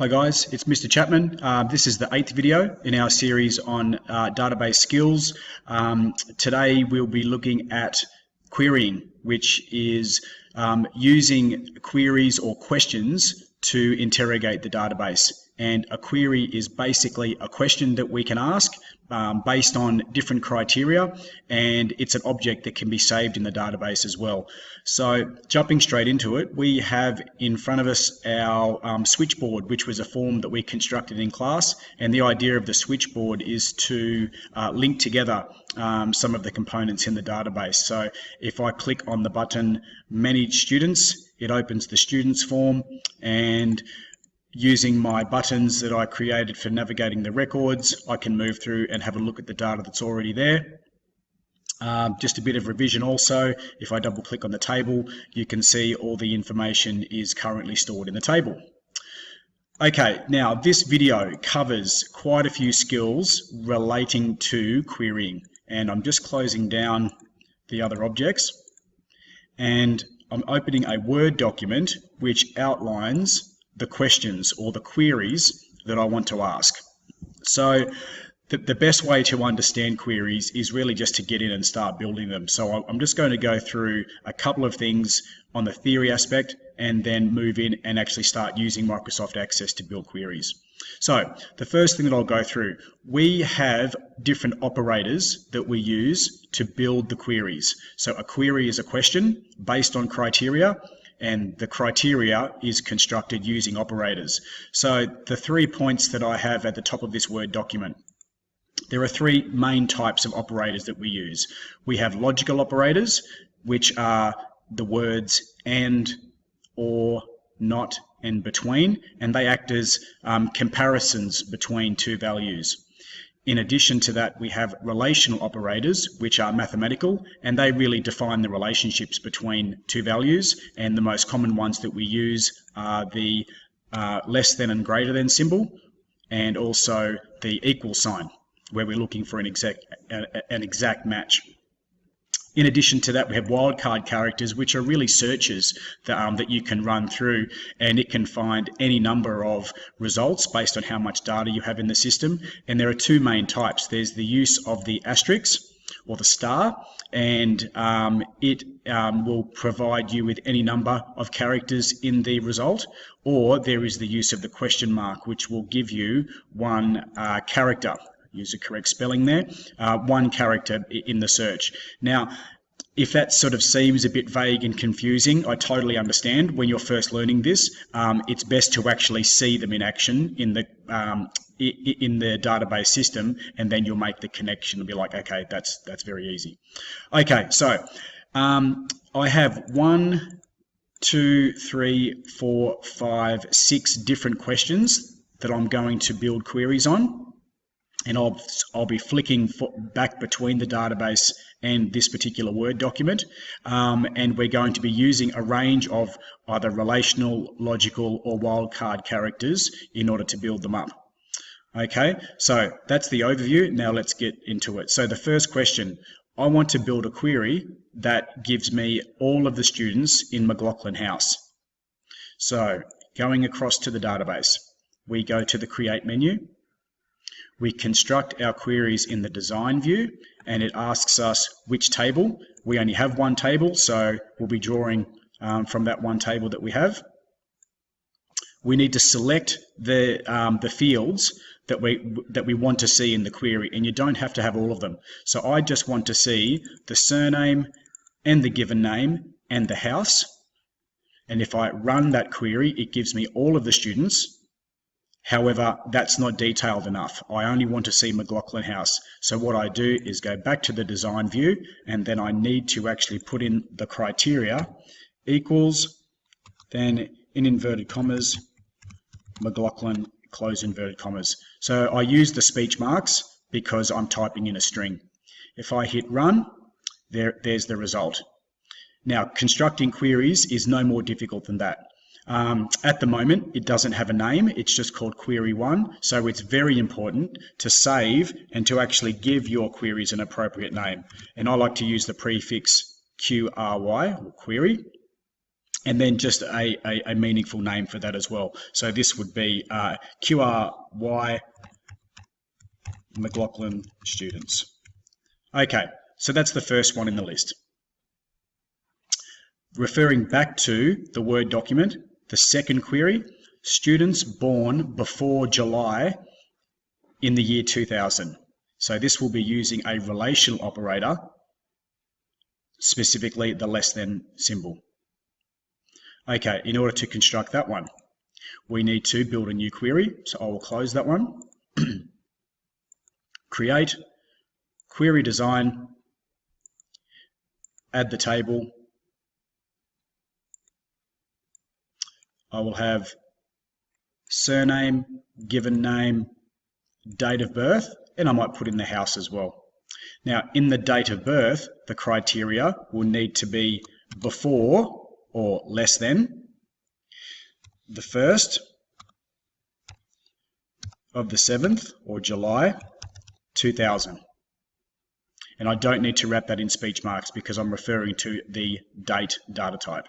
Hi guys, it's Mr. Chapman. This is the 8th video in our series on database skills. Today we'll be looking at querying, which is using queries or questions to interrogate the database. And a query is basically a question that we can ask based on different criteria, and it's an object that can be saved in the database as well. So jumping straight into it, we have in front of us our switchboard, which was a form that we constructed in class, and the idea of the switchboard is to link together some of the components in the database. So if I click on the button Manage Students, it opens the Students form, and using my buttons that I created for navigating the records, I can move through and have a look at the data that's already there. Just a bit of revision also, if I double click on the table, you can see all the information is currently stored in the table. Okay, now this video covers quite a few skills relating to querying, and I'm just closing down the other objects, and I'm opening a Word document which outlines the questions or the queries that I want to ask. So the best way to understand queries is really just to get in and start building them. So I'm just going to go through a couple of things on the theory aspect and then move in and actually start using Microsoft Access to build queries. So the first thing that I'll go through, we have different operators that we use to build the queries. So a query is a question based on criteria, and the criteria is constructed using operators. So the 3 points that I have at the top of this Word document, there are 3 main types of operators that we use. We have logical operators, which are the words and, or, not, and between, and they act as comparisons between 2 values. In addition to that, we have relational operators, which are mathematical, and they really define the relationships between 2 values, and the most common ones that we use are the less than and greater than symbol, and also the equal sign, where we're looking for an exact match. In addition to that, we have wildcard characters, which are really searches that you can run through, and it can find any number of results based on how much data you have in the system. And there are 2 main types. There's the use of the asterisk or the star, and it will provide you with any number of characters in the result, or there is the use of the question mark, which will give you 1 character. Use the correct spelling there, 1 character in the search. Now, if that sort of seems a bit vague and confusing, I totally understand. When you're first learning this, it's best to actually see them in action in the database system, and then you'll make the connection and be like, okay, that's very easy. Okay, so I have 1, 2, 3, 4, 5, 6 different questions that I'm going to build queries on. And I'll be flicking back between the database and this particular Word document, and we're going to be using a range of either relational, logical, or wildcard characters in order to build them up. Okay, so that's the overview. Now let's get into it. So the first question, I want to build a query that gives me all of the students in McLaughlin House. So going across to the database, we go to the Create menu. We construct our queries in the design view, and it asks us which table. We only have 1 table, so we'll be drawing from that 1 table that we have. We need to select the fields that we want to see in the query, and you don't have to have all of them. So I just want to see the surname and the given name and the house. And if I run that query, it gives me all of the students. However, that's not detailed enough. I only want to see McLaughlin House. So what I do is go back to the design view, and then I need to actually put in the criteria equals, then in inverted commas, McLaughlin, close inverted commas. So I use the speech marks because I'm typing in a string. If I hit run, there's the result. Now, constructing queries is no more difficult than that. At the moment, it doesn't have a name. It's just called query 1. So it's very important to save and to actually give your queries an appropriate name. And I like to use the prefix QRY, or query. and then just a meaningful name for that as well. So this would be QRY McLaughlin students. Okay, so that's the first one in the list. Referring back to the Word document, the second query, students born before July in the year 2000. So this will be using a relational operator, specifically the less than symbol. Okay, in order to construct that one, we need to build a new query. So I will close that one. Create, query design, add the table. I will have surname, given name, date of birth, and I might put in the house as well. Now, in the date of birth, the criteria will need to be before or less than the 1st of the 7th or July 2000. And I don't need to wrap that in speech marks because I'm referring to the date data type.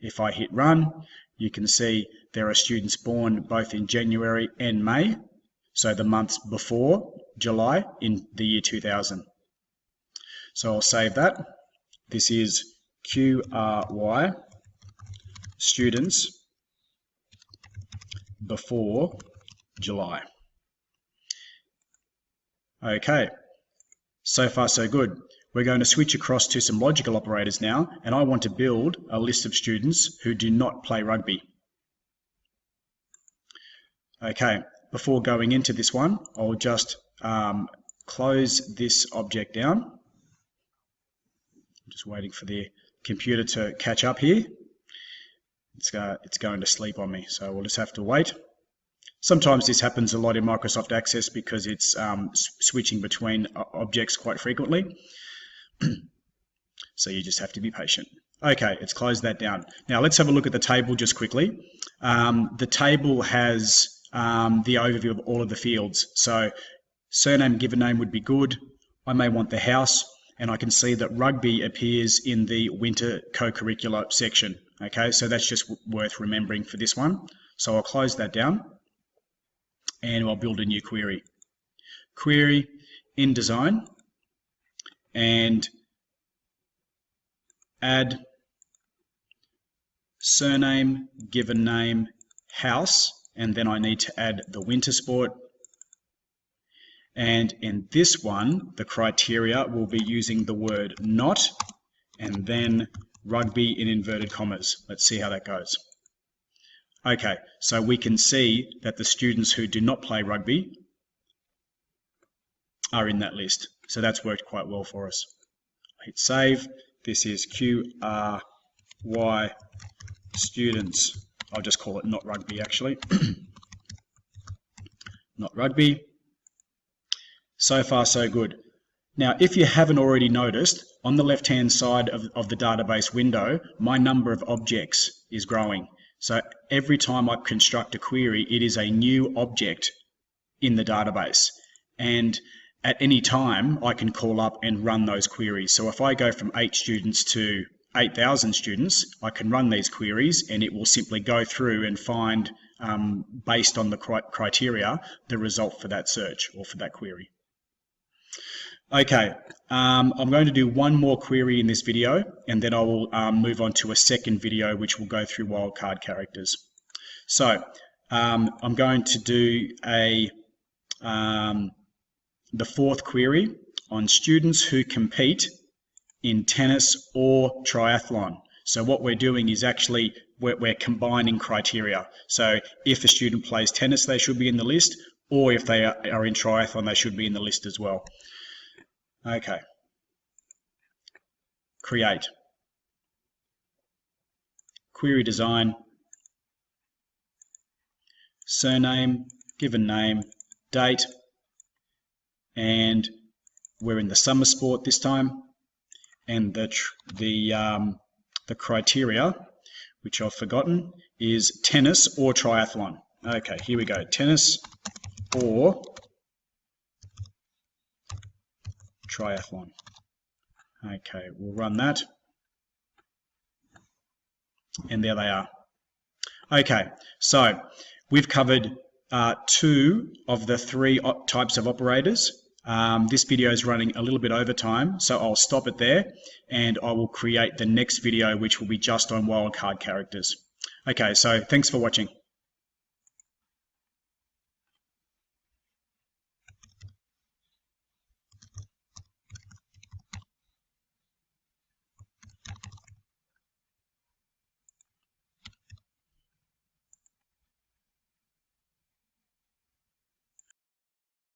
If I hit run, you can see there are students born both in January and May, so the months before July in the year 2000. So I'll save that. This is QRY students before July. Okay, so far so good. We're going to switch across to some logical operators now, and I want to build a list of students who do not play rugby. Okay, before going into this one, I'll just close this object down. I'm just waiting for the computer to catch up here. It's going to sleep on me, so we'll just have to wait. Sometimes this happens a lot in Microsoft Access because it's switching between objects quite frequently. So you just have to be patient. Okay, it's closed that down. Now let's have a look at the table just quickly. The table has the overview of all of the fields. So surname, given name would be good. I may want the house, and I can see that rugby appears in the winter co-curricular section. Okay, so that's just worth remembering for this one. So I'll close that down and I'll build a new query. Query in design and add surname, given name, house, and then I need to add the winter sport. And in this one, the criteria will be using the word not and then rugby in inverted commas. Let's see how that goes. Okay, so we can see that the students who do not play rugby are in that list. So that's worked quite well for us. Hit save. This is QRY students. I'll just call it not rugby actually. Not rugby. So far so good. Now if you haven't already noticed, on the left hand side of the database window, my number of objects is growing. So every time I construct a query, it is a new object in the database. And at any time, I can call up and run those queries. So if I go from 8 students to 8,000 students, I can run these queries and it will simply go through and find, based on the criteria, the result for that search or for that query. Okay, I'm going to do one more query in this video and then I will move on to a second video which will go through wildcard characters. So I'm going to do the fourth query on students who compete in tennis or triathlon. So what we're doing is actually we're combining criteria. So if a student plays tennis, they should be in the list, or if they are in triathlon, they should be in the list as well. Okay. Create. Query design. Surname, given name, date, and we're in the summer sport this time. And the criteria, which I've forgotten, is tennis or triathlon. Okay, here we go. Tennis or triathlon. Okay, we'll run that. And there they are. Okay, so we've covered two of the three types of operators. This video is running a little bit over time, so I'll stop it there and I will create the next video, which will be just on wildcard characters. Okay, so thanks for watching.